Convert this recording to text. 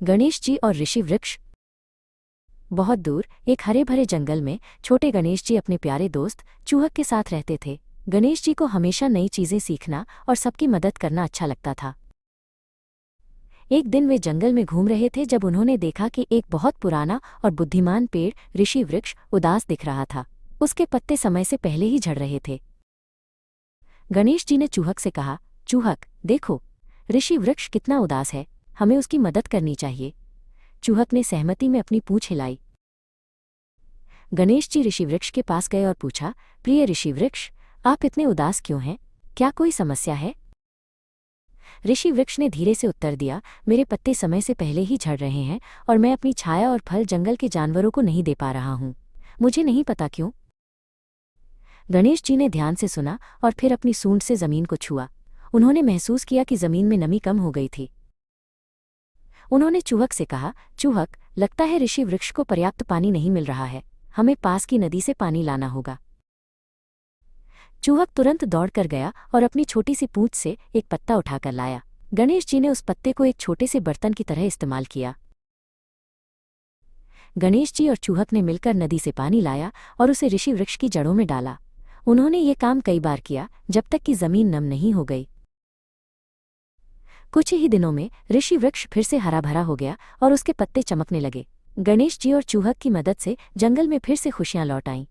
गणेश जी और ऋषि वृक्ष। बहुत दूर एक हरे भरे जंगल में छोटे गणेश जी अपने प्यारे दोस्त चूहक के साथ रहते थे। गणेश जी को हमेशा नई चीजें सीखना और सबकी मदद करना अच्छा लगता था। एक दिन वे जंगल में घूम रहे थे जब उन्होंने देखा कि एक बहुत पुराना और बुद्धिमान पेड़ ऋषि वृक्ष उदास दिख रहा था। उसके पत्ते समय से पहले ही झड़ रहे थे। गणेश जी ने चूहक से कहा, चूहक देखो, ऋषि वृक्ष कितना उदास है, हमें उसकी मदद करनी चाहिए। चूहक ने सहमति में अपनी पूंछ हिलाई। गणेश जी ऋषि वृक्ष के पास गए और पूछा, प्रिय ऋषि वृक्ष, आप इतने उदास क्यों हैं? क्या कोई समस्या है? ऋषि वृक्ष ने धीरे से उत्तर दिया, मेरे पत्ते समय से पहले ही झड़ रहे हैं और मैं अपनी छाया और फल जंगल के जानवरों को नहीं दे पा रहा हूँ। मुझे नहीं पता क्यों। गणेश जी ने ध्यान से सुना और फिर अपनी सूंड से जमीन को छुआ। उन्होंने महसूस किया कि जमीन में नमी कम हो गई थी। उन्होंने चूहक से कहा, चूहक, लगता है ऋषि वृक्ष को पर्याप्त पानी नहीं मिल रहा है, हमें पास की नदी से पानी लाना होगा। चूहक तुरंत दौड़कर गया और अपनी छोटी सी पूंछ से एक पत्ता उठाकर लाया। गणेश जी ने उस पत्ते को एक छोटे से बर्तन की तरह इस्तेमाल किया। गणेश जी और चूहक ने मिलकर नदी से पानी लाया और उसे ऋषि वृक्ष की जड़ों में डाला। उन्होंने ये काम कई बार किया जब तक कि जमीन नम नहीं हो गई। कुछ ही दिनों में ऋषि वृक्ष फिर से हरा भरा हो गया और उसके पत्ते चमकने लगे। गणेश जी और चूहक की मदद से जंगल में फिर से खुशियां लौट आईं।